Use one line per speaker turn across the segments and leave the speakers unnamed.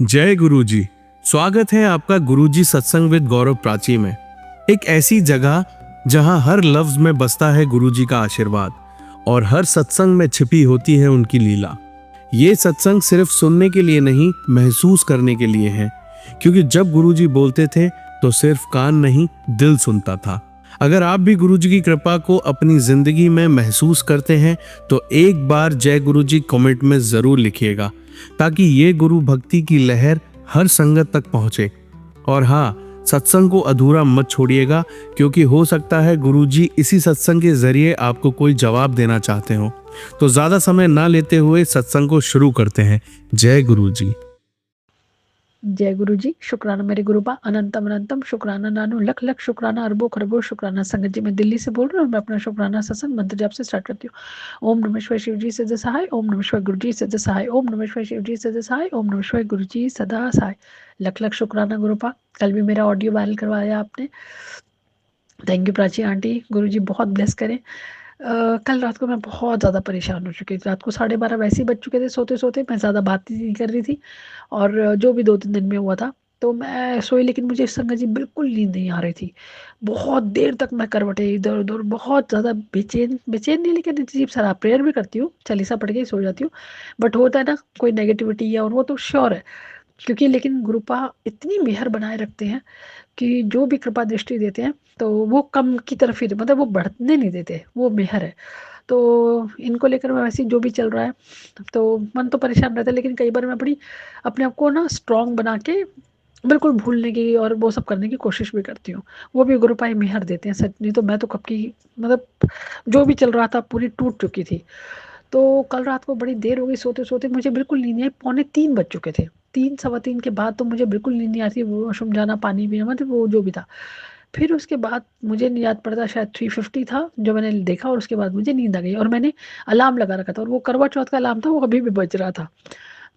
जय गुरुजी। स्वागत है आपका गुरुजी सत्संग विद गौरव प्राची में। एक ऐसी जगह जहां हर लफ्ज में बसता है गुरुजी का आशीर्वाद और हर सत्संग में छिपी होती है उनकी लीला। ये सत्संग सिर्फ सुनने के लिए नहीं, महसूस करने के लिए है, क्योंकि जब गुरुजी बोलते थे तो सिर्फ कान नहीं, दिल सुनता था। अगर आप भी गुरुजी की कृपा को अपनी जिंदगी में महसूस करते हैं तो एक बार जय गुरुजी कमेंट में जरूर लिखिएगा, ताकि ये गुरु भक्ति की लहर हर संगत तक पहुंचे। और हाँ, सत्संग को अधूरा मत छोड़िएगा, क्योंकि हो सकता है गुरुजी इसी सत्संग के जरिए आपको कोई जवाब देना चाहते हो। तो ज्यादा समय ना लेते हुए सत्संग को शुरू करते हैं। जय गुरुजी।
जय गुरु जी। शुक्राना मेरे गुरुबा, अनंतम अनंतम शुक्राना नानू, लख लख शुक्राना, अरबों खरबों शुक्राना। संगत जी मैं दिल्ली से बोल रही हूँ। मैं अपना शुक्राना सत्संग मंत्र जाप से स्टार्ट करती हूँ। ओम नमः शिवाय शिव जी सदा सहाय, ओम नमः शिवाय गुरु जी सदा सहाय, ओम नमः शिवाय शिव जी सदा सहाय, ओम नमः शिवाय गुरु जी सदा सहाय। लख लख शुक्राना गुरुपा। कल भी मेरा ऑडियो वायरल करवाया आपने, थैंक यू प्राची आंटी। गुरु जी बहुत ब्लेस करें। कल रात को मैं बहुत ज़्यादा परेशान हो चुकी थी। रात को 12:30 वैसे ही बज चुके थे सोते सोते। मैं ज़्यादा बात नहीं कर रही थी, और जो भी 2-3 दिन में हुआ था तो मैं सोई, लेकिन मुझे संगत जी बिल्कुल नींद नहीं आ रही थी। बहुत देर तक मैं करवटें इधर उधर, बहुत ज़्यादा बेचैन बेचैन नहीं, लेकिन अजीब सा प्रेयर भी करती हूँ, चालीसा पढ़ के ही सो जाती हूँ। बट होता है ना कोई नेगेटिविटी है, और वो तो श्योर है, क्योंकि लेकिन गुरुपा इतनी मेहर बनाए रखते हैं कि जो भी कृपा दृष्टि देते हैं तो वो कम की तरफ ही, मतलब वो बढ़ने नहीं देते, वो मेहर है। तो इनको लेकर मैं वैसे जो भी चल रहा है, तो मन तो परेशान रहता है, लेकिन कई बार मैं बड़ी अपने आप को ना स्ट्रांग बना के बिल्कुल भूलने की और वो सब करने की कोशिश भी करती हूँ। वो भी गुरुपाई मेहर देते हैं सच, नहीं तो मैं तो कब की, मतलब जो भी चल रहा था पूरी टूट चुकी थी। तो कल रात को बड़ी देर हो गई सोते सोते, मुझे बिल्कुल नींद नहीं आई। 2:45 बज चुके थे। 3 सवा 3 के बाद तो मुझे बिल्कुल नींद नहीं आती, वॉशरूम जाना, पानी पीना, मतलब वो जो भी था। फिर उसके बाद मुझे नहीं याद पड़ता, शायद 3:50 था जो मैंने देखा, और उसके बाद मुझे नींद आ गई। और मैंने अलार्म लगा रखा था, और वो करवा चौथ का अलार्म था, वो अभी भी बज रहा था।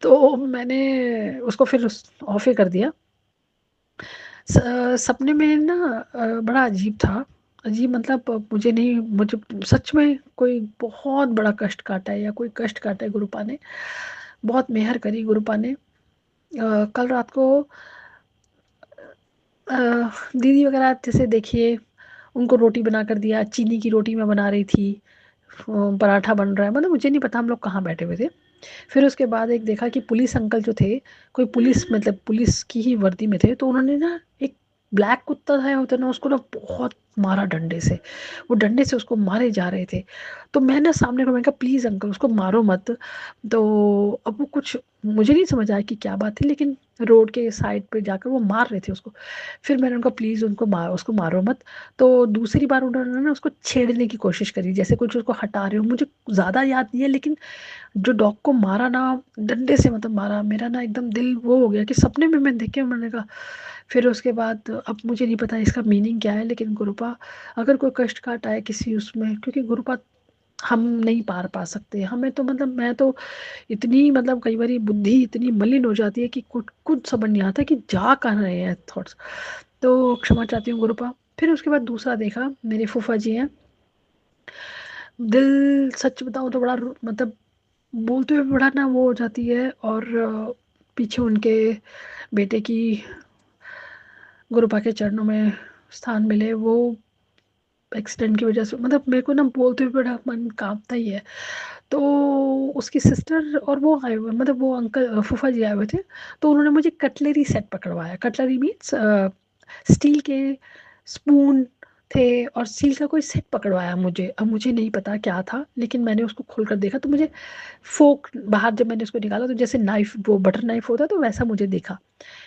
तो मैंने उसको फिर ऑफ ही कर दिया। सपने में ना बड़ा अजीब था। अजीब मतलब मुझे नहीं, मुझे सच में कोई बहुत बड़ा कष्ट काटा है, या कोई कष्ट काटा है गुरुपा ने। बहुत मेहर करी गुरुपा ने। कल रात को अ, दीदी वगैरह जैसे देखिए, उनको रोटी बना कर दिया, चीनी की रोटी मैं बना रही थी, पराठा बन रहा है, मतलब मुझे नहीं पता हम लोग कहाँ बैठे हुए थे। फिर उसके बाद एक देखा कि पुलिस अंकल जो थे, कोई पुलिस, मतलब पुलिस की ही वर्दी में थे, तो उन्होंने ना एक ब्लैक कुत्ता था होता ना, उसको ना बहुत मारा डंडे से। वो डंडे से उसको मारे जा रहे थे। तो मैं ना सामने को, मैं कहा प्लीज़ अंकल उसको मारो मत। तो अब वो कुछ, मुझे नहीं समझ आया कि क्या बात थी, लेकिन रोड के साइड पे जाकर वो मार रहे थे उसको। फिर मैंने उनका प्लीज़ उसको मारो मत। तो दूसरी बार उन्होंने ना उसको छेड़ने की कोशिश करी, जैसे कुछ उसको हटा रहे हो। मुझे ज़्यादा याद नहीं है, लेकिन जो डॉग को मारा ना डंडे से, मतलब मारा, मेरा ना एकदम दिल वो हो गया कि सपने में मैं देख के मैंने कहा। फिर उसके बाद अब मुझे नहीं पता इसका मीनिंग क्या है, लेकिन गुरुपा अगर कोई कष्ट काटा है किसी उसमें, क्योंकि गुरुपा हम नहीं पार पा सकते। हमें तो, मतलब मैं तो इतनी, मतलब कई बार बुद्धि इतनी मलिन हो जाती है कि कुछ कुछ समझ नहीं आता कि जा कहाँ रहे हैं थॉट्स। तो क्षमा चाहती हूँ गुरुपा। फिर उसके बाद दूसरा देखा, मेरे फूफा जी हैं। दिल सच बताऊँ तो बड़ा मतलब बोलते हुए बड़ा ना वो हो जाती है। और पीछे उनके बेटे की गुरुपा के चरणों में स्थान मिले। वो एक्सीडेंट की वजह से, मतलब मेरे को ना बोलते हुए बड़ा मन कांपता ही है। तो उसकी सिस्टर और वो आए हुए, मतलब वो अंकल फूफा जी आए हुए थे। तो उन्होंने मुझे कटलरी सेट पकड़वाया। कटलरी मीन्स स्टील के स्पून थे, और स्टील का कोई सेट पकड़वाया मुझे। अब मुझे नहीं पता क्या था, लेकिन मैंने उसको खोल कर देखा तो मुझे फोक बाहर, जब मैंने उसको निकाला तो जैसे नाइफ, वो बटर नाइफ होता है, तो वैसा मुझे दिखा।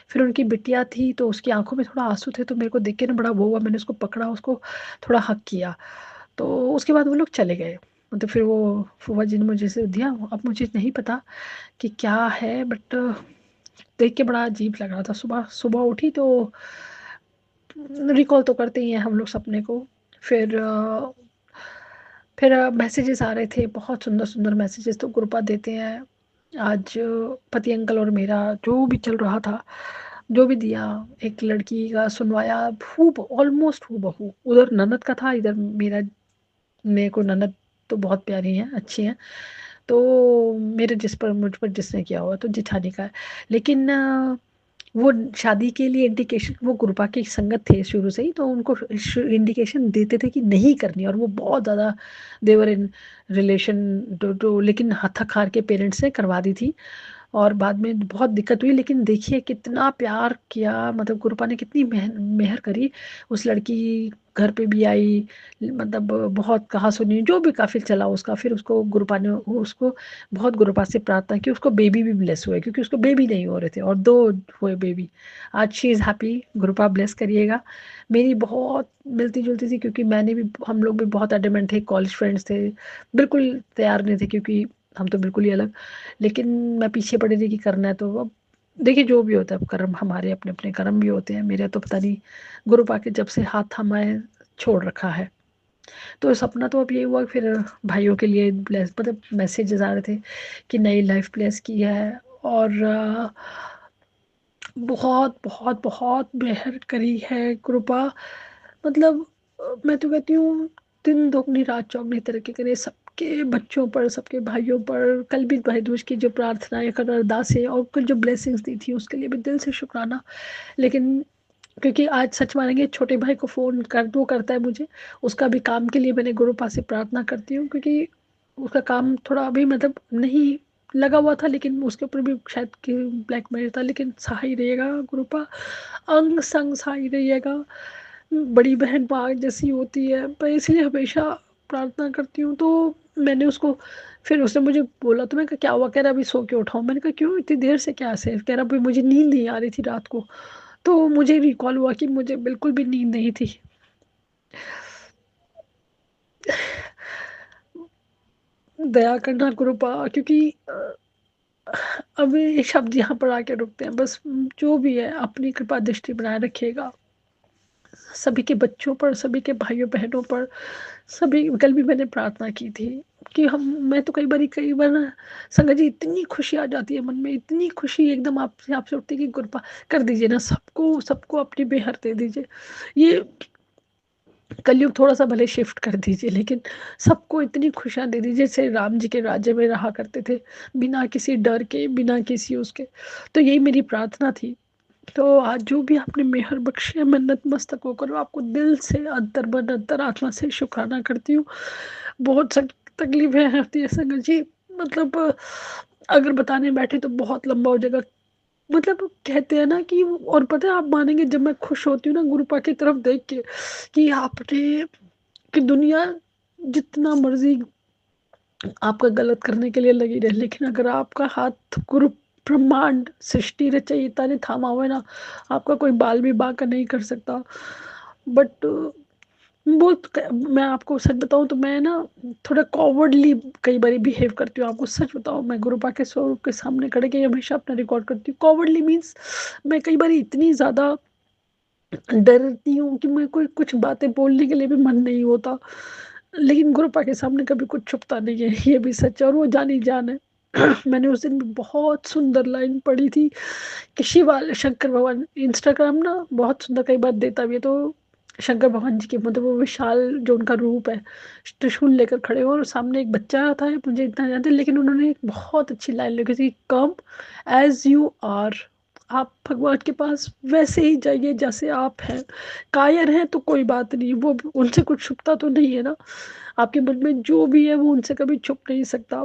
फिर उनकी बिटिया थी, तो उसकी आंखों में थोड़ा आंसू थे, तो मेरे को देख के ना बड़ा वो हुआ। मैंने उसको पकड़ा, उसको थोड़ा हक किया। तो उसके बाद वो लोग चले गए। मतलब फिर वो फूफा जी ने मुझे से दिया। अब मुझे नहीं पता कि क्या है, बट देख के बड़ा अजीब लग रहा था। सुबह सुबह उठी तो रिकॉल तो करते ही हैं हम लोग सपने को। फिर फिर मैसेजेस आ रहे थे, बहुत सुंदर सुंदर मैसेजेस तो गुरुपा देते हैं। आज पति अंकल और मेरा जो भी चल रहा था, जो भी दिया, एक लड़की का सुनवाया, हूब ऑलमोस्ट हूबहू। उधर ननद का था, इधर मेरा, मेरे को ननद तो बहुत प्यारी हैं, अच्छी हैं। तो मेरे मुझ पर जिसने किया हुआ तो जेठानी का है। लेकिन वो शादी के लिए इंडिकेशन, वो गुरुपा की संगत थे शुरू से ही, तो उनको इंडिकेशन देते थे कि नहीं करनी, और वो बहुत ज़्यादा देवर इन रिलेशन तो लेकिन थक हार के पेरेंट्स ने करवा दी थी। और बाद में बहुत दिक्कत हुई, लेकिन देखिए कितना प्यार किया, मतलब गुरुपा ने कितनी मेहर करी। उस लड़की घर पे भी आई, मतलब बहुत कहा सुनी जो भी काफिल चला उसका, फिर उसको गुरुपा ने उसको बहुत गुरुपा से प्रार्थना की, उसको बेबी भी ब्लेस हुए, क्योंकि उसको बेबी नहीं हो रहे थे, और 2 हुए बेबी। आज शी इज़ हैप्पी, गुरुपा ब्लेस करिएगा। मेरी बहुत मिलती जुलती थी, क्योंकि मैंने भी, हम लोग भी बहुत एडमेंट थे, कॉलेज फ्रेंड्स थे, बिल्कुल तैयार नहीं थे, क्योंकि हम तो बिल्कुल ही अलग। लेकिन मैं पीछे पड़ी रही कि करना है तो अब देखिए जो भी होता है, अब कर्म हमारे अपने अपने कर्म भी होते हैं। मेरे तो पता नहीं गुरु पाके जब से हाथ थमाए छोड़ रखा है। तो सपना तो अब यही हुआ, फिर भाइयों के लिए ब्लेस, मतलब मैसेजेस आ रहे थे कि नई लाइफ ब्लेस की है, और बहुत बहुत बहुत मेहर करी है कृपा। मतलब मैं तो कहती हूँ दिन दोगुनी रात चौगुनी तरक्की करे सबके बच्चों पर, सबके भाइयों पर। कल भी भाई दूज की जो प्रार्थनाएं कर अरदासें और कल जो ब्लेसिंग्स दी थी उसके लिए भी दिल से शुक्राना। लेकिन क्योंकि आज सच मानेंगे, छोटे भाई को फ़ोन कर दो, करता है मुझे, उसका भी काम के लिए मैंने गुरु पास से प्रार्थना करती हूँ, क्योंकि उसका काम थोड़ा अभी मतलब नहीं लगा हुआ था, लेकिन उसके ऊपर भी शायद कि ब्लैकमेल था, लेकिन सहाय रहिएगा गुरुपा, अंग संग सहाय रहिएगा। बड़ी बहन माँ जैसी होती है, मैं इसलिए हमेशा प्रार्थना करती हूँ। तो मैंने उसको, फिर उसने मुझे बोला, तो मैं कहा क्या हुआ, कह रहा अभी सो के उठाऊँ। मैंने कहा क्यों इतनी देर से, क्या से, कह रहा अभी मुझे नींद नहीं आ रही थी रात को। तो मुझे रिकॉल हुआ कि मुझे बिल्कुल भी नींद नहीं थी। दया करना कृपा, क्योंकि अब ये शब्द यहाँ पर आके रुकते हैं बस। जो भी है अपनी कृपा दृष्टि बनाए रखिएगा सभी के बच्चों पर, सभी के भाइयों बहनों पर। सभी, कल भी मैंने प्रार्थना की थी कि हम, मैं तो कई बार ना संगत जी, इतनी खुशी आ जाती है मन में, इतनी खुशी एकदम आपसे आपसे उठती है कि कृपा कर दीजिए ना, सबको सबको अपनी बेहर दे दीजिए। ये कलयुग थोड़ा सा भले शिफ्ट कर दीजिए, लेकिन सबको इतनी खुशियां दे दीजिए जैसे राम जी के राज्य में रहा करते थे, बिना किसी डर के, बिना किसी उसके। तो यही मेरी प्रार्थना थी। तो आज जो भी आपने मेहर बख्शी है, मैं नतमस्तक होकर आपको दिल से, अंतर मन अंतर आत्मा से शुक्राना करती हूँ। बहुत तकलीफें होती है संगत जी, मतलब अगर बताने बैठे तो बहुत लंबा हो जाएगा। मतलब कहते हैं ना कि, और पता है आप मानेंगे, जब मैं खुश होती हूँ ना गुरुपा की तरफ देख के, कि आपने, कि दुनिया जितना मर्जी आपका गलत करने के लिए लगी रहे, लेकिन अगर आपका हाथ गुरु ब्रह्मांड सृष्टि रचयिता ने थामा हुआ है ना, आपका कोई बाल भी बांका नहीं कर सकता। बट मैं आपको सच बताऊं तो मैं ना थोड़ा कॉवर्डली कई बार बिहेव करती हूँ। आपको सच बताऊं, मैं गुरुपा के स्वरूप के सामने खड़े के हमेशा अपना रिकॉर्ड करती हूँ। कॉवर्डली मीन्स मैं कई बार इतनी ज्यादा डरती हूँ कि मैं कोई कुछ बातें बोलने के लिए भी मन नहीं होता। लेकिन गुरुपा के सामने कभी कुछ छुपता नहीं है, ये भी सच है, और वो जानी जान है। मैंने उस दिन भी बहुत सुंदर लाइन पढ़ी थी कि शिवाल शंकर भगवान इंस्टाग्राम ना बहुत सुंदर कई बार देता भी है, तो शंकर भगवान जी के, मतलब वो विशाल जो उनका रूप है, त्रिशूल लेकर खड़े हो, और सामने एक बच्चा था है, मुझे इतना याद है, लेकिन उन्होंने एक बहुत अच्छी लाइन लिखी थी, कम एज यू आर। आप भगवान के पास वैसे ही जाइए जैसे आप हैं। कायर हैं तो कोई बात नहीं, वो उनसे कुछ छुपता तो नहीं है ना, आपके मन में जो भी है वो उनसे कभी छुप नहीं सकता।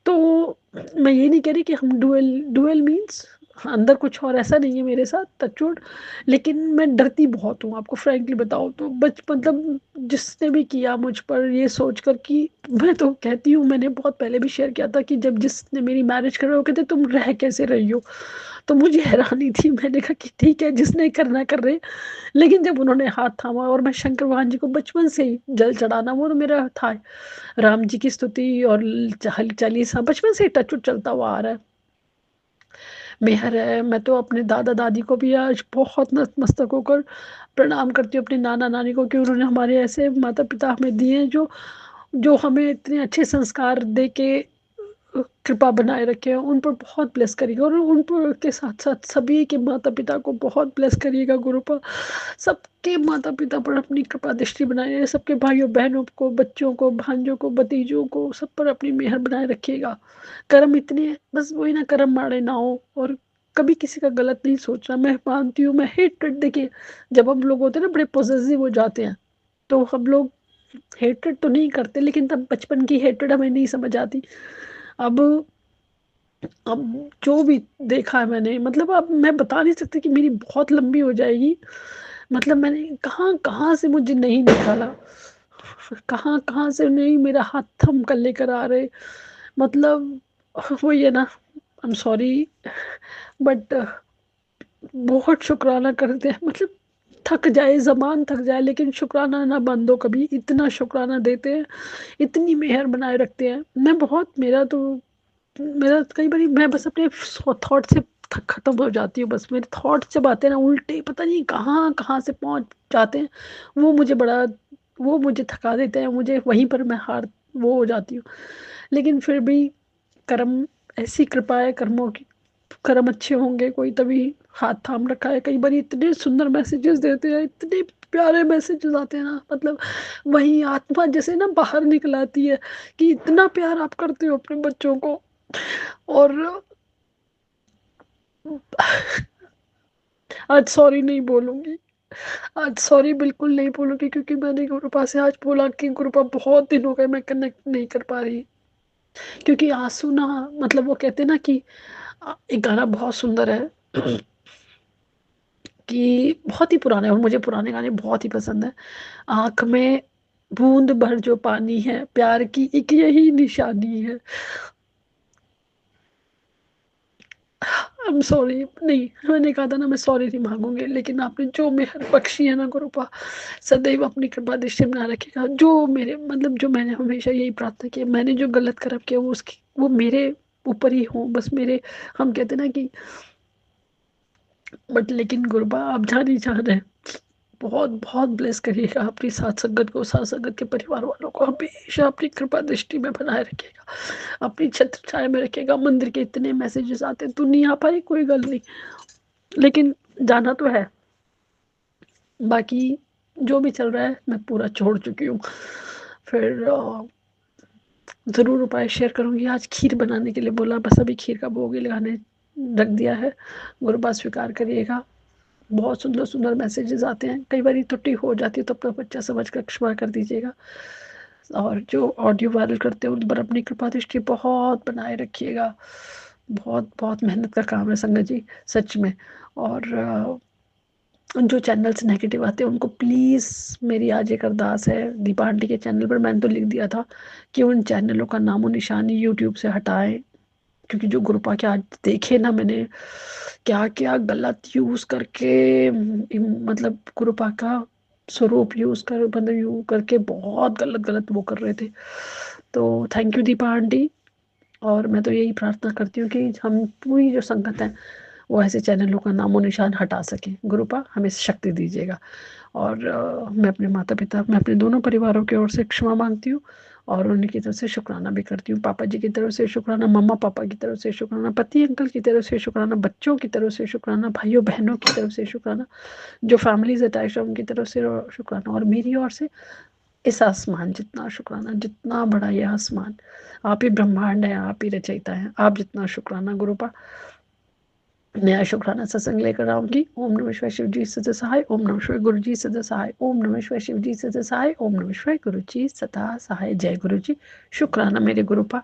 तो मैं ये नहीं कह रही कि हम डुअल डुअल मीन्स अंदर कुछ और ऐसा नहीं है मेरे साथ, टचवुड। लेकिन मैं डरती बहुत हूँ, आपको फ्रैंकली बताऊँ तो। मतलब जिसने भी किया मुझ पर ये सोचकर कि, मैं तो कहती हूँ, मैंने बहुत पहले भी शेयर किया था कि जब जिसने मेरी मैरिज करा वो कहते तुम रह कैसे रही हो, तो मुझे हैरानी थी। मैंने कहा कि ठीक है जिसने करना कर रहे। लेकिन जब उन्होंने हाथ थामा, और मैं शंकर भगवान जी को बचपन से ही जल चढ़ाना वो तो मेरा था, राम जी की स्तुति और चालीसा बचपन से टच चलता हुआ आ रहा है। मेहर है, मैं तो अपने दादा दादी को भी आज बहुत नतमस्तक होकर प्रणाम करती हूँ, अपने नाना नानी को, कि उन्होंने हमारे ऐसे माता पिता हमें दिए जो जो हमें इतने अच्छे संस्कार दे के कृपा बनाए रखे, उन पर बहुत ब्लेस करिएगा और उन पर के साथ-साथ सभी के माता-पिता को बहुत ब्लेस करिएगा गुरुपा। सबके माता-पिता पर अपनी कृपा दृष्टि बनाए, सबके भाइयों-बहनों को, बच्चों को, भांजों को, भतीजों को, सब पर अपनी मेहर बनाए रखिएगा। कर्म इतने बस वही ना, कर्म माड़े ना हो और कभी किसी का गलत नहीं सोचना। मैं मानती हूँ, मैं हेट्रेड देखिए, जब हम लोग होते हैं ना बड़े पॉसेसिव हो जाते हैं, तो हम लोग हेट्रेड तो नहीं करते, लेकिन तब बचपन की हेट्रेड हमें नहीं समझ आती। अब अब जो भी देखा है मैंने, मतलब अब मैं बता नहीं सकती कि मेरी बहुत लंबी हो जाएगी। मतलब मैंने कहाँ-कहाँ से मुझे नहीं निकाला, कहाँ-कहाँ से नहीं मेरा हाथ थम कर लेकर आ रहे। मतलब वही है ना, आई एम सॉरी बट बहुत शुक्राना करते हैं, मतलब थक जाए ज़बान थक जाए लेकिन शुक्राना ना बंद हो कभी, इतना शुक्राना देते हैं, इतनी मेहर बनाए रखते हैं। मैं बहुत मेरा कई बारी मैं बस अपने थॉट से खत्म हो जाती हूँ, बस मेरे थॉट जब आते हैं ना उल्टे, पता नहीं कहाँ से पहुंच जाते हैं। वो मुझे बड़ा वो मुझे थका देते हैं, मुझे वहीं पर मैं हार वो हो जाती हूँ। लेकिन फिर भी कर्म, ऐसी कृपा है कर्मों की, कर्म अच्छे होंगे कोई तभी हाथ थाम रखा है। कई बार इतने सुंदर मैसेजेस देते हैं, इतने प्यारे मैसेजेस आते हैं ना, मतलब वही आत्मा जैसे ना बाहर निकल आती है कि इतना प्यार आप करते हो अपने बच्चों को। और आज सॉरी नहीं बोलूँगी, आज सॉरी बिल्कुल नहीं बोलूँगी, क्योंकि मैंने गुरुपा से आज बोला कि गुरुपा बहुत दिन हो गए मैं कनेक्ट नहीं कर पा रही। क्योंकि आँसू ना, मतलब वो कहते हैं ना कि एक गाना बहुत सुंदर है कि बहुत ही पुराना है और मुझे पुराने गाने बहुत ही पसंद है। आँख में बूँद भर जो पानी है, प्यार की एक यही निशानी है। आई एम सॉरी, नहीं, मैंने कहा था ना मैं सॉरी नहीं माँगूँगी, लेकिन आपने जो मेहर बख्शी है ना गुरुपा, सदैव अपनी कृपा दृष्टि बना रखेगा। जो मेरे मतलब जो मैंने हमेशा यही प्रार्थना की है, मैंने जो गलत कर्म किया वो मेरे ऊपर ही हो, बस मेरे, हम कहते हैं ना कि, बट लेकिन गुरुबा आप जान ही जान है, बहुत बहुत ब्लेस करिएगा अपनी साथ संगत को, साथ संगत के परिवार वालों को हमेशा अपनी कृपा दृष्टि में बनाए रखिएगा, अपनी छत्र छाया में रखिएगा। मंदिर के इतने मैसेजेस आते हैं, तू नहीं आ पाई कोई गल नहीं, लेकिन जाना तो है। बाकी जो भी चल रहा है मैं पूरा छोड़ चुकी हूँ। फिर ज़रूर उपाय शेयर करूँगी। आज खीर बनाने के लिए बोला, बस अभी खीर का भोग ही लगाने रख दिया है। गुरुपा स्वीकार करिएगा। बहुत सुंदर सुंदर मैसेजेस आते हैं, कई बार त्रुटि हो जाती है तो अपना बच्चा समझ कर क्षमा कर दीजिएगा। और जो ऑडियो वायरल करते हैं उन पर अपनी कृपा दृष्टि बहुत बनाए रखिएगा। बहुत बहुत मेहनत का काम है संगत जी, सच में। और जो चैनल्स नेगेटिव आते हैं उनको प्लीज़, मेरी आज एक अरदास है, दीपा आंटी के चैनल पर मैंने तो लिख दिया था कि उन चैनलों का नामो निशान यूट्यूब से हटाएं। क्योंकि जो गुरुपा के आज देखे ना मैंने, क्या क्या गलत यूज करके, मतलब गुरुपा का स्वरूप यूज कर, मतलब यू करके बहुत गलत गलत वो कर रहे थे। तो थैंक यू दीपा आंटी। और मैं तो यही प्रार्थना करती हूँ कि हम पूरी जो संगत है वो ऐसे चैनलों का नामो निशान हटा सके। गुरुपा हमें शक्ति दीजिएगा। और मैं अपने माता पिता, मैं अपने दोनों परिवारों की ओर से क्षमा मांगती हूँ और उनकी तरफ से शुक्राना भी करती हूँ। पापा जी की तरफ से शुक्राना, मम्मा पापा की तरफ से शुक्राना, पति अंकल की तरफ से शुक्राना, बच्चों की तरफ से शुक्राना, भाइयों बहनों की तरफ से शुक्राना, जो फैमिलीज अटैच है उनकी तरफ से शुक्राना, और मेरी ओर से इस आसमान जितना शुक्राना, जितना बड़ा ये आसमान, आप ही ब्रह्मांड है, आप ही रचयिता है, आप जितना शुक्राना गुरुपा। नया शुक्राना सत्संग लेकर आऊंगी। ओम नमः शिवाय शिव जी सदा सहाय, ओम नमः शिवाय गुरु जी सदा सहाय, ओम नमः शिवाय शिव जी सदा सहाय, ओम नमः शिवाय गुरु जी सदा सहाय। जय गुरु जी। शुक्राना मेरे गुरुपा।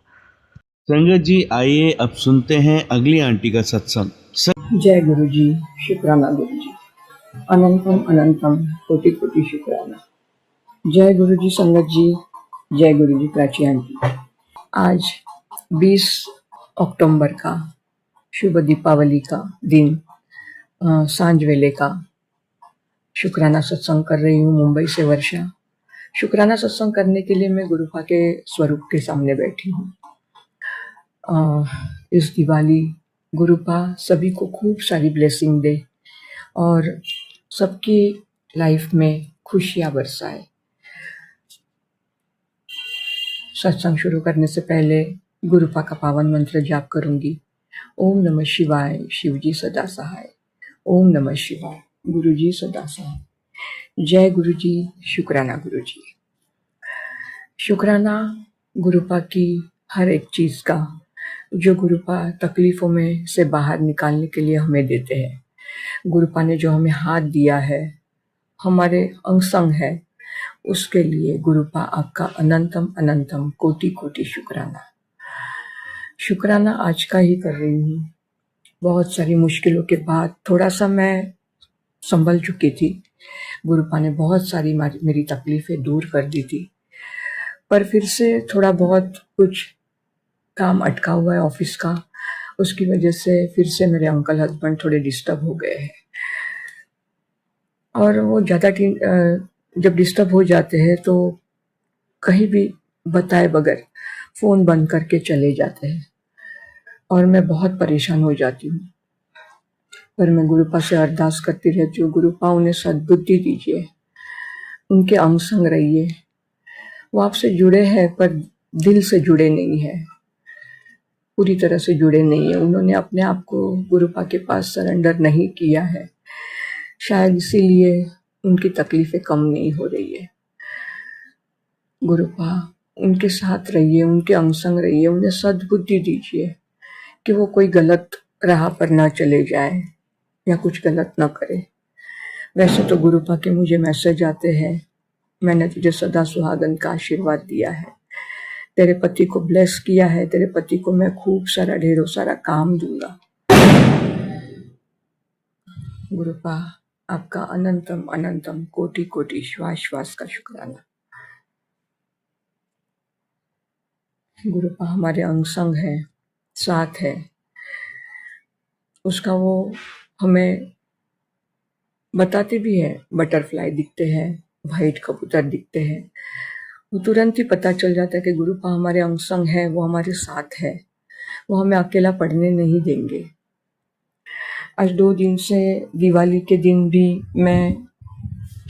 संगत जी, आइए अब सुनते हैं अगली आंटी का सत्संग।
जय गुरु जी। शुक्राना गुरु जी, अनंतम अनंतम कोटि कोटि शुक्राना। जय गुरु जी संगत जी, जय गुरु जी प्राची आंटी। आज 20 अक्टूबर का शुभ दीपावली का दिन, सांझ वेले का शुक्राना सत्संग कर रही हूँ। मुंबई से वर्षा। शुक्राना सत्संग करने के लिए मैं गुरुपा के स्वरूप के सामने बैठी हूँ। इस दिवाली गुरुपा सभी को खूब सारी ब्लेसिंग दे और सबकी लाइफ में खुशियाँ बरसाए। सत्संग शुरू करने से पहले गुरुपा का पावन मंत्र जाप करूंगी। ओम नमः शिवाय, शिवजी सदा सहाय। ओम नमः शिवाय, गुरुजी सदा सहाय। जय गुरुजी, शुक्राना गुरुजी। शुक्राना गुरुपा की हर एक चीज का, जो गुरुपा तकलीफों में से बाहर निकालने के लिए हमें देते हैं। गुरुपा ने जो हमें हाथ दिया है, हमारे अंग संग है, उसके लिए गुरुपा आपका अनंतम अनंतम कोटि कोटि शुक्राना। शुक्राना आज का ही कर रही हूँ। बहुत सारी मुश्किलों के बाद थोड़ा सा मैं संभल चुकी थी। गुरुपा ने बहुत सारी मेरी तकलीफें दूर कर दी थी, पर फिर से थोड़ा बहुत कुछ काम अटका हुआ है ऑफिस का। उसकी वजह से फिर से मेरे अंकल हस्बैंड थोड़े डिस्टर्ब हो गए हैं, और वो ज़्यादा जब डिस्टर्ब हो जाते हैं तो कहीं भी बताए बगैर फ़ोन बंद करके चले जाते हैं, और मैं बहुत परेशान हो जाती हूँ। पर मैं गुरुपा से अरदास करती रहती हूँ, गुरुपा उन्हें सद्बुद्धि दीजिए, उनके अंग संग रहिए। वो आपसे जुड़े हैं पर दिल से जुड़े नहीं हैं, पूरी तरह से जुड़े नहीं है। उन्होंने अपने आप को गुरुपा के पास सरेंडर नहीं किया है, शायद इसीलिए उनकी तकलीफें कम नहीं हो रही है। गुरुपा उनके साथ रहिए, उनके अंग संग रहिए, उन्हें सद्बुद्धि दीजिए कि वो कोई गलत राह पर ना चले जाए या कुछ गलत ना करे। वैसे तो गुरुपा के मुझे मैसेज आते हैं, मैंने तुझे सदा सुहागन का आशीर्वाद दिया है, तेरे पति को ब्लेस किया है, तेरे पति को मैं खूब सारा ढेरों सारा काम दूंगा। गुरुपा आपका अनंतम अनंतम कोटि कोटि श्वास श्वास का शुक्राना। गुरुपा हमारे अंग संग है, साथ है, उसका वो हमें बताते भी है। बटरफ्लाई दिखते हैं, वाइट कबूतर दिखते हैं, वो तुरंत ही पता चल जाता है कि गुरुपा हमारे अंग संग है, वो हमारे साथ है, वो हमें अकेला पढ़ने नहीं देंगे। आज 2 दिन से दिवाली के दिन भी मैं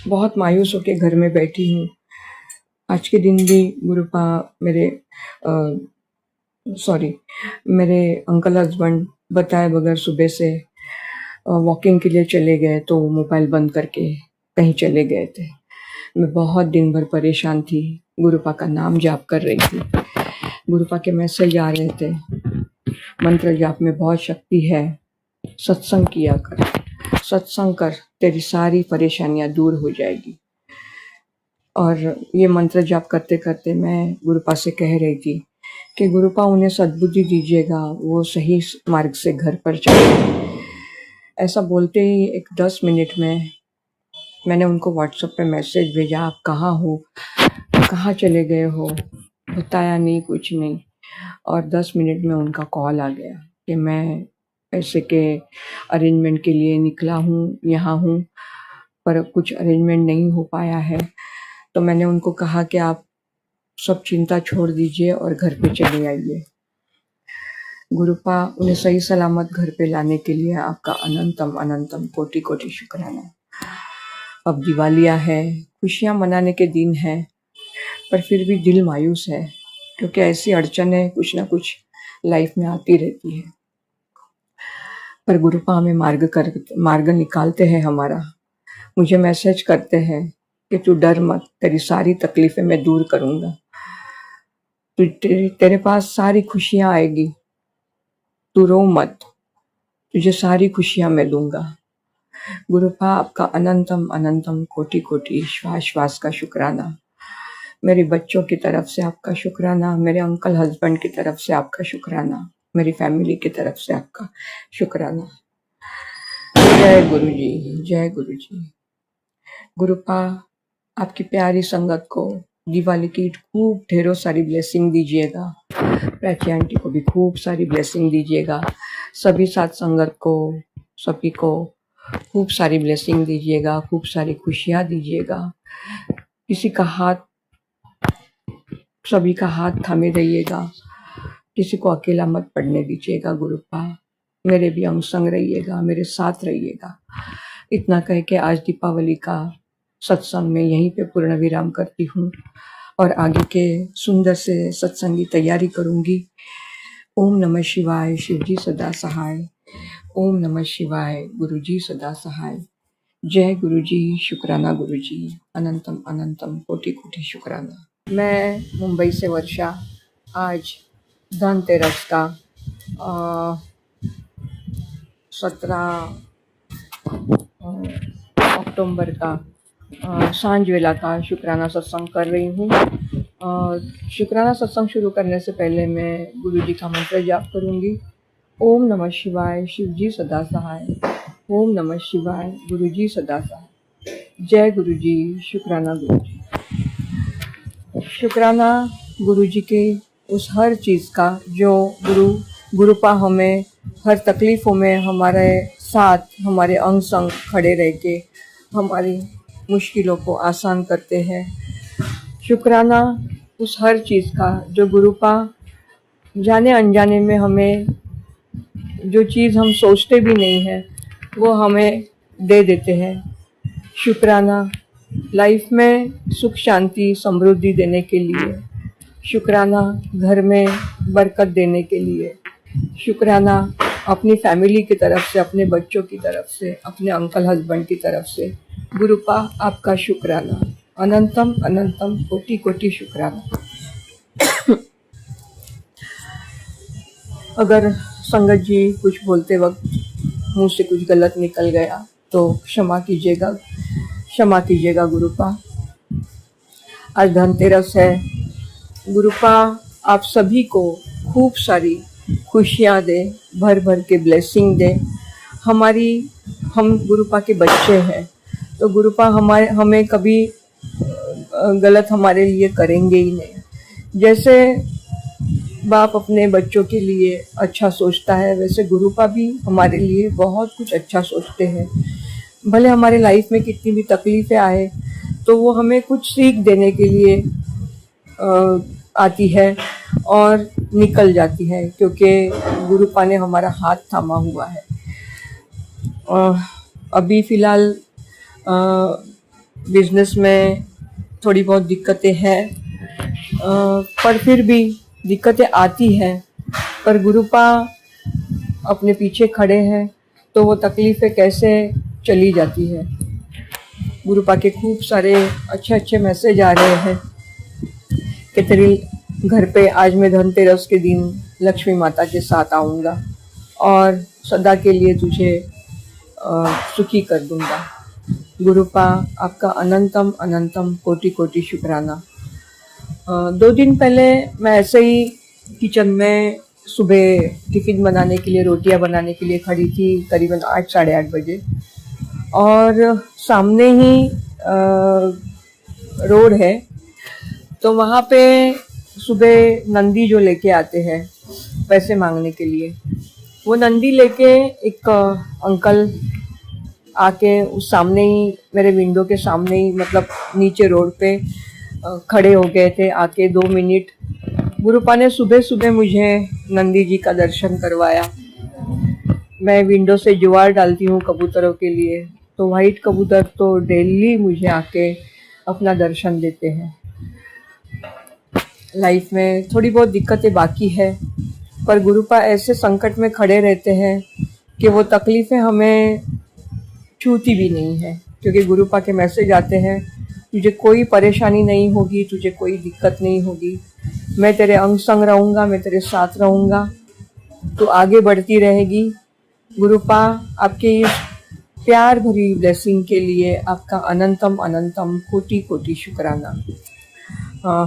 बहुत मायूस होकर घर में बैठी हूँ। आज के दिन भी गुरुपा मेरे अंकल हस्बैंड बताए बगैर सुबह से वॉकिंग के लिए चले गए, तो मोबाइल बंद करके कहीं चले गए थे। मैं बहुत दिन भर परेशान थी, गुरुपा का नाम जाप कर रही थी, गुरुपा के मैसेज आ रहे थे, मंत्र जाप में बहुत शक्ति है, सत्संग किया कर, सत्संग कर, तेरी सारी परेशानियां दूर हो जाएगी। और ये मंत्र जाप करते करते मैं गुरुपा से कह रही थी कि गुरुपा उन्हें सद्बुद्धि दीजिएगा, वो सही मार्ग से घर पर चले। ऐसा बोलते ही एक 10 मिनट में मैंने उनको व्हाट्सएप पे मैसेज भेजा, आप कहाँ हो, कहाँ चले गए हो, बताया नहीं, कुछ नहीं। और 10 मिनट में उनका कॉल आ गया कि मैं ऐसे के अरेंजमेंट के लिए निकला हूँ, यहाँ हूँ, पर कुछ अरेंजमेंट नहीं हो पाया है। तो मैंने उनको कहा कि आप सब चिंता छोड़ दीजिए और घर पे चले आइए। गुरुपा उन्हें सही सलामत घर पे लाने के लिए आपका अनंतम अनंतम कोटि कोटि शुक्राना। अब दिवालिया है, खुशियाँ मनाने के दिन है, पर फिर भी दिल मायूस है, क्योंकि ऐसी अड़चनें कुछ ना कुछ लाइफ में आती रहती है। पर गुरुपा हमें मार्ग निकालते हैं हमारा। मुझे मैसेज करते हैं कि तू डर मत, तेरी सारी तकलीफें मैं दूर करूँगा, तेरे पास सारी खुशियाँ आएगी, तू रो मत, तुझे सारी खुशियाँ मैं दूंगा। गुरुपा आपका अनंतम अनंतम कोटि कोटि श्वास श्वास का शुक्राना। मेरे बच्चों की तरफ से आपका शुक्राना, मेरे अंकल हस्बैंड की तरफ से आपका शुक्राना, मेरी फैमिली की तरफ से आपका शुक्राना। जय गुरु जी, जय गुरु जी। गुरुपा आपकी प्यारी संगत को दिवाली की खूब ढेरों सारी ब्लेसिंग दीजिएगा, प्राची आंटी को भी खूब सारी ब्लेसिंग दीजिएगा, सभी साथ संगत को, सभी को खूब सारी ब्लेसिंग दीजिएगा, खूब सारी खुशियाँ दीजिएगा। किसी का हाथ, सभी का हाथ थामे रहिएगा, किसी को अकेला मत पड़ने दीजिएगा। गुरुपा मेरे भी अंग संग रहिएगा, मेरे साथ रहिएगा। इतना कह के आज दीपावली का सत्संग में यहीं पे पूर्ण विराम करती हूँ। और आगे के सुंदर से सत्संग की तैयारी करूंगी। ओम नमः शिवाय, शिवजी सदा सहाय। ओम नमः शिवाय, गुरुजी सदा सहाय। जय गुरुजी, शुक्राना गुरुजी, अनंतम अनंतम कोटि कोटि शुक्राना। मैं मुंबई से वर्षा। आज धनतेरस का 17 अक्टूबर का सांझ वेला का शुक्राना सत्संग कर रही हूँ। शुक्राना सत्संग शुरू करने से पहले मैं गुरुजी का मंत्र जाप करूँगी। ओम नमः शिवाय, शिवजी सदा सहाय। ओम नमः शिवाय, गुरुजी सदा सहाय। जय गुरुजी, शुक्राना गुरुजी। शुक्राना गुरुजी के उस हर चीज़ का जो गुरुपा हमें हर तकलीफ़ों में हमारे साथ, हमारे अंग संग खड़े रह के हमारी मुश्किलों को आसान करते हैं। शुक्राना उस हर चीज़ का जो गुरुपा जाने अनजाने में हमें जो चीज़ हम सोचते भी नहीं हैं वो हमें दे देते हैं। शुक्राना लाइफ में सुख शांति समृद्धि देने के लिए, शुक्राना घर में बरकत देने के लिए, शुक्राना अपनी फैमिली की तरफ से, अपने बच्चों की तरफ से, अपने अंकल हस्बैंड की तरफ से। गुरुपा आपका शुक्राना, अनंतम अनंतम कोटि कोटि शुक्राना। अगर संगत जी कुछ बोलते वक्त मुंह से कुछ गलत निकल गया तो क्षमा कीजिएगा गुरुपा। आज धनतेरस है। गुरुपा आप सभी को खूब सारी खुशियाँ दे, भर भर के ब्लेसिंग दे। हम गुरुपा के बच्चे हैं तो गुरुपा हमें कभी गलत हमारे लिए करेंगे ही नहीं। जैसे बाप अपने बच्चों के लिए अच्छा सोचता है वैसे गुरुपा भी हमारे लिए बहुत कुछ अच्छा सोचते हैं। भले हमारे लाइफ में कितनी भी तकलीफ़ें आए तो वो हमें कुछ सीख देने के लिए आती है और निकल जाती है, क्योंकि गुरुपा ने हमारा हाथ थामा हुआ है। अभी फ़िलहाल बिजनेस में थोड़ी बहुत दिक्कतें हैं, पर फिर भी दिक्कतें आती हैं, पर गुरुपा अपने पीछे खड़े हैं तो वो तकलीफ़ें कैसे चली जाती है। गुरुपा के खूब सारे अच्छे मैसेज आ रहे हैं कि तेरे घर पे आज मैं धनतेरस के दिन लक्ष्मी माता के साथ आऊँगा और सदा के लिए तुझे सुखी कर दूँगा। गुरुपा आपका अनंतम अनंतम कोटि कोटि शुक्राना। 2 दिन पहले मैं ऐसे ही किचन में सुबह टिफ़िन बनाने के लिए, रोटियां बनाने के लिए खड़ी थी करीबन 8 साढ़े 8 बजे, और सामने ही रोड है तो वहाँ पे सुबह नंदी जो लेके आते हैं पैसे मांगने के लिए, वो नंदी लेके एक अंकल आके उस सामने ही मेरे विंडो के सामने ही, मतलब नीचे रोड पे खड़े हो गए थे। आके 2 मिनट गुरुपा ने सुबह मुझे नंदी जी का दर्शन करवाया। मैं विंडो से ज्वार डालती हूँ कबूतरों के लिए, तो वाइट कबूतर तो डेली मुझे आके अपना दर्शन देते हैं। लाइफ में थोड़ी बहुत दिक्कतें बाकी है, पर गुरुपा ऐसे संकट में खड़े रहते हैं कि वो तकलीफ़ें हमें छूती भी नहीं है, क्योंकि गुरुपा के मैसेज आते हैं तुझे कोई परेशानी नहीं होगी, तुझे कोई दिक्कत नहीं होगी, मैं तेरे अंग संग रहूँगा, मैं तेरे साथ रहूँगा, तो आगे बढ़ती रहेगी। गुरुपा आपके इस प्यार भरी ब्लेसिंग के लिए आपका अनंतम अनंतम कोटि कोटि शुक्राना।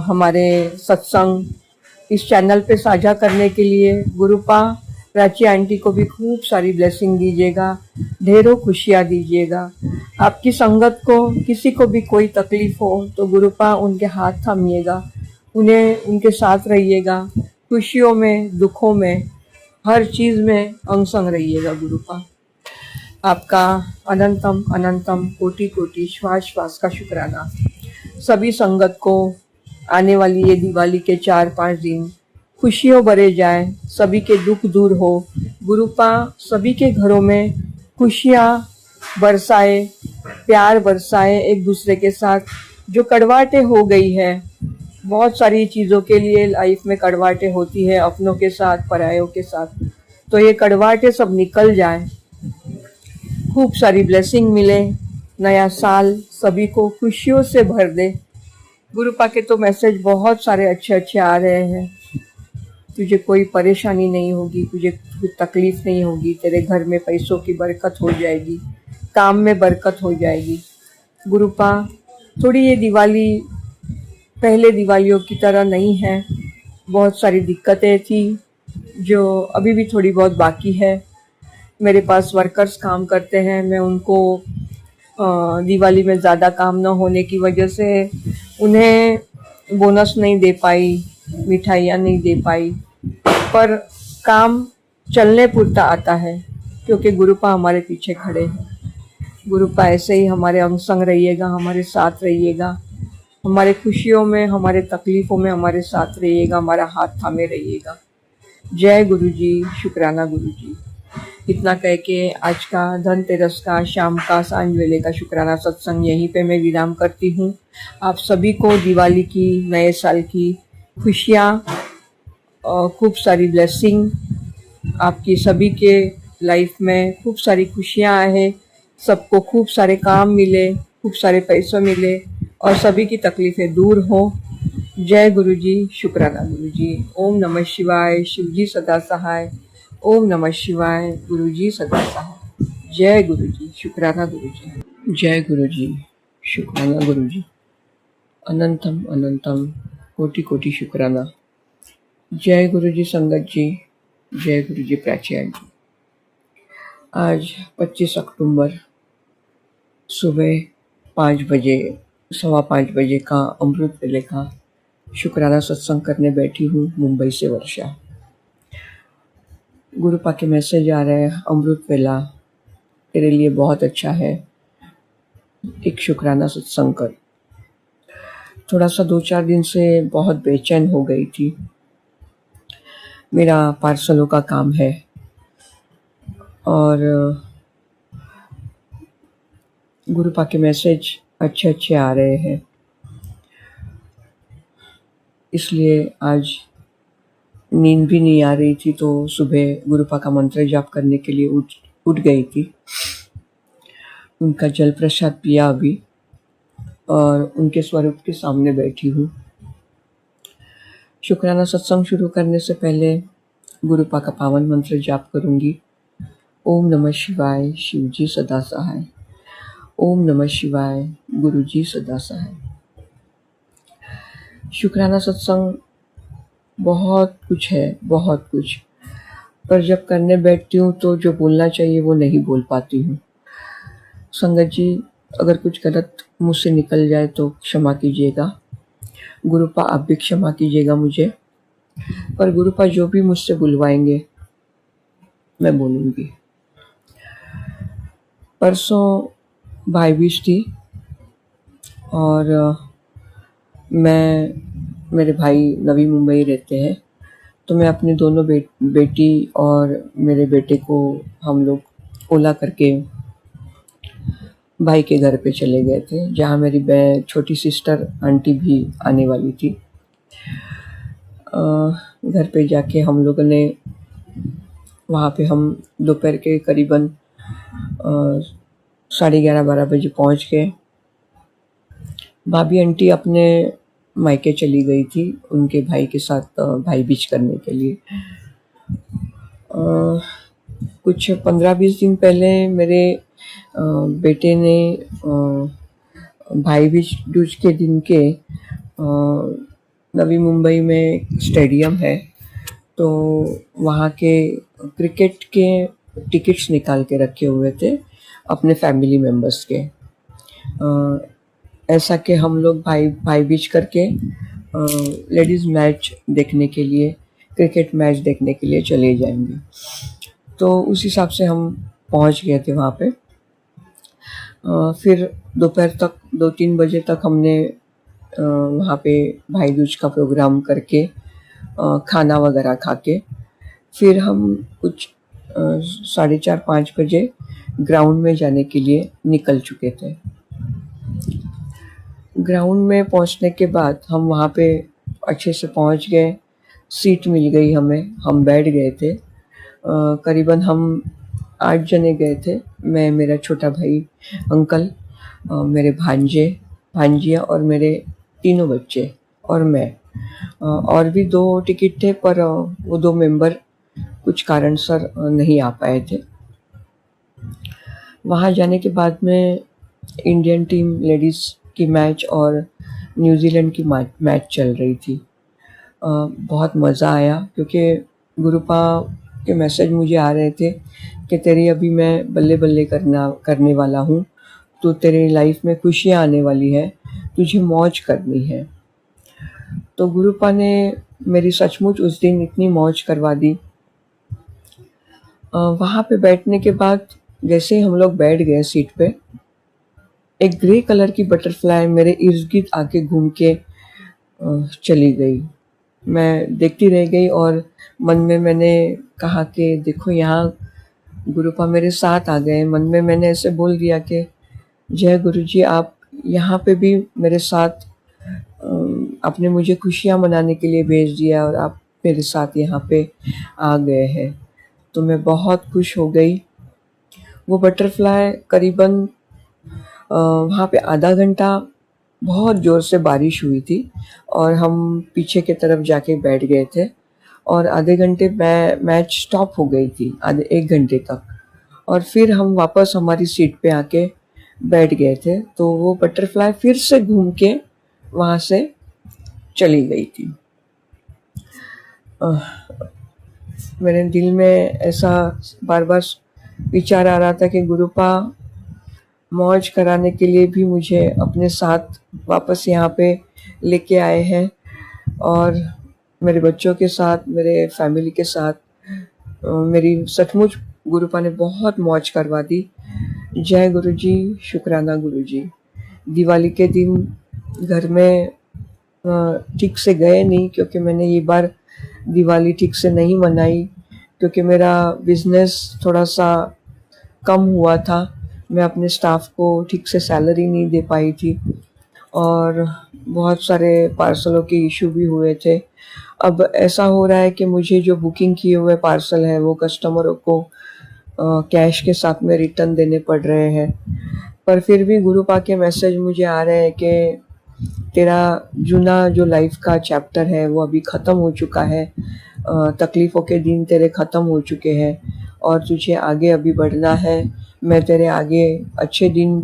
हमारे सत्संग इस चैनल पे साझा करने के लिए गुरुपा प्राची आंटी को भी खूब सारी ब्लेसिंग दीजिएगा, ढेरों खुशियाँ दीजिएगा। आपकी संगत को किसी को भी कोई तकलीफ़ हो तो गुरुपा उनके हाथ थामिएगा, उन्हें उनके साथ रहिएगा, खुशियों में दुखों में हर चीज़ में अंग संग रहिएगा। गुरुपा आपका अनंतम अनंतम कोटि कोटि श्वास श्वास का शुक्राना। सभी संगत को आने वाली ये दिवाली के 4-5 दिन खुशियों भरे जाए, सभी के दुख दूर हो। गुरुपा सभी के घरों में खुशियाँ बरसाए, प्यार बरसाए एक दूसरे के साथ। जो कड़वाहटें हो गई है बहुत सारी चीज़ों के लिए लाइफ में कड़वाहटें होती है, अपनों के साथ, परायों के साथ। तो ये कड़वाहटें सब निकल जाए, खूब सारी ब्लेसिंग मिले, नया साल सभी को खुशियों से भर दे। गुरुपा के तो मैसेज बहुत सारे अच्छे अच्छे आ रहे हैं। तुझे कोई परेशानी नहीं होगी, तुझे कोई तकलीफ नहीं होगी, तेरे घर में पैसों की बरकत हो जाएगी, काम में बरकत हो जाएगी। गुरुपा, थोड़ी ये दिवाली पहले दिवालियों की तरह नहीं है, बहुत सारी दिक्कतें थी जो अभी भी थोड़ी बहुत बाकी है। मेरे पास वर्कर्स काम करते हैं, मैं उनको दिवाली में ज़्यादा काम न होने की वजह से उन्हें बोनस नहीं दे पाई, मिठाइयाँ नहीं दे पाई, पर काम चलने पुरता आता है क्योंकि गुरुपा हमारे पीछे खड़े हैं। गुरुपा ऐसे ही हमारे अंग संग रहिएगा, हमारे साथ रहिएगा, हमारे खुशियों में, हमारे तकलीफ़ों में हमारे साथ रहिएगा, हमारा हाथ थामे रहिएगा। जय गुरु जी, शुक्राना गुरु जी। इतना कह के आज का धनतेरस का, शाम का, सांझ वेले का शुक्राना सत्संग यहीं पे मैं विराम करती हूँ। आप सभी को दिवाली की, नए साल की खुशियाँ, खूब सारी ब्लेसिंग, आपकी सभी के लाइफ में खूब सारी खुशियाँ आए, सबको खूब सारे काम मिले, खूब सारे पैसे मिले और सभी की तकलीफ़ें दूर हो। जय गुरु जी, शुक्राना गुरु जी। ओम नमः शिवाय, शिव जी सदा सहाय। ओम नमः शिवाय, गुरु जी सदा सहाय। जय गुरु जी, शुक्राना गुरु जी। जय गुरु जी, शुक्राना गुरु जी। अनंतम अनंतम कोटि कोटि शुक्राना। जय गुरु जी संगत जी, जय गुरु जी प्राची आंटी। आज 25 अक्टूबर सुबह 5 बजे, 5:15 बजे का अमृत वेले का शुक्राना सत्संग करने बैठी हूँ मुंबई से वर्षा। गुरुपा के मैसेज आ रहे हैं, अमृत वेला तेरे लिए बहुत अच्छा है, एक शुक्राना सत्संग कर। थोड़ा सा 2-4 दिन से बहुत बेचैन हो गई थी। मेरा पार्सलों का काम है और गुरुपा के मैसेज अच्छे अच्छे आ रहे हैं, इसलिए आज नींद भी नहीं आ रही थी, तो सुबह गुरुपा का मंत्र जाप करने के लिए उठ गई थी। उनका जल प्रसाद पिया अभी और उनके स्वरूप के सामने बैठी हूँ। शुक्राना सत्संग शुरू करने से पहले गुरुपा का पावन मंत्र जाप करूँगी। ओम नमः शिवाय, शिव जी सदा सहाय। ओम नमः शिवाय, गुरु जी सदा सहाय। शुक्राना सत्संग बहुत कुछ है, बहुत कुछ, पर जब करने बैठती हूँ तो जो बोलना चाहिए वो नहीं बोल पाती हूँ। संगत जी, अगर कुछ गलत मुझसे निकल जाए तो क्षमा कीजिएगा। गुरुपा आप भी क्षमा कीजिएगा मुझे, पर गुरुपा जो भी मुझसे बुलवाएंगे मैं बोलूँगी। परसों भाई बीज थी और मेरे भाई नवी मुंबई रहते हैं, तो मैं अपने दोनों बेटी और मेरे बेटे को हम लोग ओला करके भाई के घर पे चले गए थे, जहाँ मेरी छोटी सिस्टर आंटी भी आने वाली थी। घर पे जाके हम लोगों ने वहाँ पे हम दोपहर के करीबन 11:30-12 बजे पहुँच गए। भाभी आंटी अपने मायके चली गई थी उनके भाई के साथ भाई बीज करने के लिए। कुछ 15-20 दिन पहले मेरे बेटे ने भाई दूज के दिन के नवी मुंबई में स्टेडियम है, तो वहाँ के क्रिकेट के टिकट्स निकाल के रखे हुए थे अपने फैमिली मेम्बर्स के। ऐसा कि हम लोग भाई बीज करके लेडीज़ मैच देखने के लिए, क्रिकेट मैच देखने के लिए चले जाएंगे। तो उस हिसाब से हम पहुंच गए थे वहाँ पे। फिर दोपहर तक 2-3 बजे तक हमने वहाँ पे भाई दूज का प्रोग्राम करके खाना वगैरह खा के फिर हम कुछ 4:30-5 बजे ग्राउंड में जाने के लिए निकल चुके थे। ग्राउंड में पहुँचने के बाद हम वहाँ पे अच्छे से पहुंच गए, सीट मिल गई हमें, हम बैठ गए थे। करीबन हम 8 जने गए थे, मैं, मेरा छोटा भाई, अंकल, मेरे भांजे, भांजियाँ और मेरे तीनों बच्चे और मैं। और भी 2 टिकट थे पर वो 2 मेंबर कुछ कारणसर नहीं आ पाए थे। वहाँ जाने के बाद में इंडियन टीम लेडीज़ की मैच और न्यूजीलैंड की मैच चल रही थी। बहुत मज़ा आया क्योंकि गुरुपा के मैसेज मुझे आ रहे थे कि तेरी अभी मैं बल्ले-बल्ले करने वाला हूँ, तो तेरी लाइफ में खुशियाँ आने वाली है, तुझे मौज करनी है। तो गुरुपा ने मेरी सचमुच उस दिन इतनी मौज करवा दी। वहाँ पे बैठने के बाद जैसे ही हम लोग बैठ गए सीट पे, एक ग्रे कलर की बटरफ्लाई मेरे इर्द-गिर्द आके घूम के चली गई। मैं देखती रह गई और मन में मैंने कहा कि देखो यहाँ गुरुपा मेरे साथ आ गए। मन में मैंने ऐसे बोल दिया कि जय गुरुजी, आप यहाँ पे भी मेरे साथ, आपने मुझे खुशियाँ मनाने के लिए भेज दिया और आप मेरे साथ यहाँ पे आ गए हैं। तो मैं बहुत खुश हो गई। वो बटरफ्लाई करीबन वहाँ पे आधा घंटा बहुत ज़ोर से बारिश हुई थी और हम पीछे की तरफ जाके बैठ गए थे और आधे घंटे मैच स्टॉप हो गई थी, आधे 1 घंटे तक, और फिर हम वापस हमारी सीट पे आके बैठ गए थे। तो वो बटरफ्लाई फिर से घूम के वहाँ से चली गई थी। मेरे दिल में ऐसा बार बार विचार आ रहा था कि गुरुपा मौज कराने के लिए भी मुझे अपने साथ वापस यहाँ पे लेके आए हैं और मेरे बच्चों के साथ, मेरे फैमिली के साथ मेरी सचमुच गुरुपा ने बहुत मौज करवा दी। जय गुरुजी, शुक्राना गुरुजी। दिवाली के दिन घर में ठीक से गए नहीं क्योंकि मैंने ये बार दिवाली ठीक से नहीं मनाई क्योंकि मेरा बिजनेस थोड़ा सा कम हुआ था। मैं अपने स्टाफ को ठीक से सैलरी नहीं दे पाई थी और बहुत सारे पार्सलों के इशू भी हुए थे। अब ऐसा हो रहा है कि मुझे जो बुकिंग किए हुए पार्सल हैं वो कस्टमरों को कैश के साथ में रिटर्न देने पड़ रहे हैं। पर फिर भी गुरुपा के मैसेज मुझे आ रहे हैं कि तेरा जुना जो लाइफ का चैप्टर है वो अभी ख़त्म हो चुका है, तकलीफ़ों के दिन तेरे ख़त्म हो चुके हैं और तुझे आगे अभी बढ़ना है। मैं तेरे आगे अच्छे दिन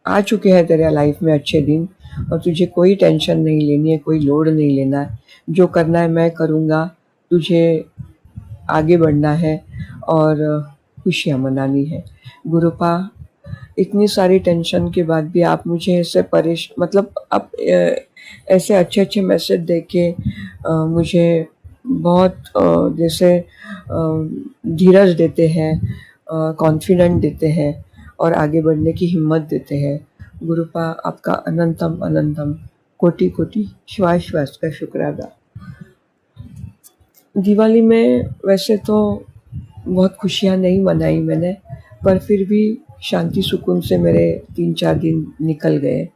आ चुके हैं, तेरे लाइफ में अच्छे दिन, और तुझे कोई टेंशन नहीं लेनी है, कोई लोड नहीं लेना है। जो करना है मैं करूँगा, तुझे आगे बढ़ना है और खुशियाँ मनानी है। गुरुपा, इतनी सारी टेंशन के बाद भी आप मुझे ऐसे मतलब आप ऐसे अच्छे अच्छे मैसेज दे के मुझे बहुत जैसे धीरज देते हैं, कॉन्फिडेंट देते हैं और आगे बढ़ने की हिम्मत देते हैं। गुरुपा, आपका अनंतम अनंतम कोटि कोटि श्वास श्वास का शुक्र अदा। दिवाली में वैसे तो बहुत खुशियाँ नहीं मनाई मैंने, पर फिर भी शांति सुकून से मेरे 3-4 दिन निकल गए।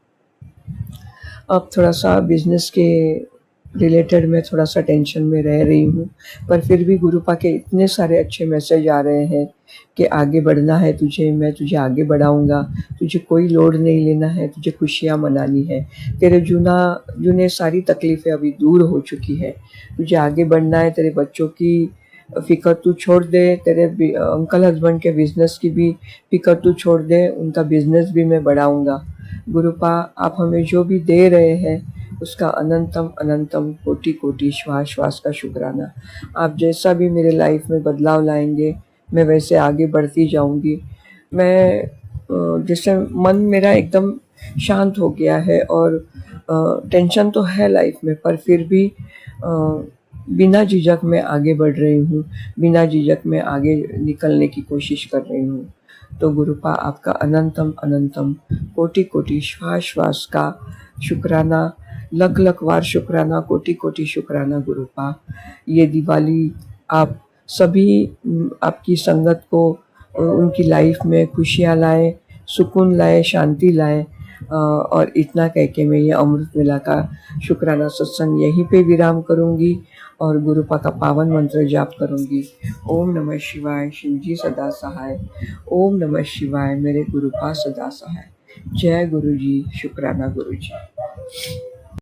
अब थोड़ा सा बिजनेस के रिलेटेड मैं थोड़ा सा टेंशन में रह रही हूँ, पर फिर भी गुरुपा के इतने सारे अच्छे मैसेज आ रहे हैं कि आगे बढ़ना है तुझे, मैं तुझे आगे बढ़ाऊँगा, तुझे कोई लोड नहीं लेना है, तुझे खुशियाँ मनानी है, तेरे जुने सारी तकलीफ़ें अभी दूर हो चुकी है, तुझे आगे बढ़ना है, तेरे बच्चों की फ़िक्र तू छोड़ दे, तेरे अंकल हस्बैंड के बिज़नेस की भी फ़िक्र तू छोड़ दे, उनका बिज़नेस भी मैं बढ़ाऊँगा। गुरुपा, आप हमें जो भी दे रहे हैं उसका अनंतम अनंतम कोटि कोटि श्वास श्वास का शुक्राना। आप जैसा भी मेरे लाइफ में बदलाव लाएंगे मैं वैसे आगे बढ़ती जाऊंगी। मैं जैसे मन मेरा एकदम शांत हो गया है और टेंशन तो है लाइफ में, पर फिर भी बिना झिझक मैं आगे बढ़ रही हूँ, बिना झिझक मैं आगे निकलने की कोशिश कर रही हूँ। तो गुरुपा, आपका अनंतम अनंतम कोटि कोटि श्वास श्वास का शुक्राना, लख लख बार शुक्राना, कोटि कोटि शुक्राना गुरुपा। ये दिवाली आप सभी आपकी संगत को उनकी लाइफ में खुशियाँ लाए, सुकून लाए, शांति लाए। और इतना कह के मैं ये अमृत वेला का शुक्राना सत्संग यहीं पे विराम करूंगी और गुरुपा का पावन मंत्र जाप करूंगी। ओम नमः शिवाय, शिव जी सदा सहाय। ओम नमः शिवाय, मेरे गुरुपा सदा सहाय। जय गुरु जी, शुक्राना गुरु जी।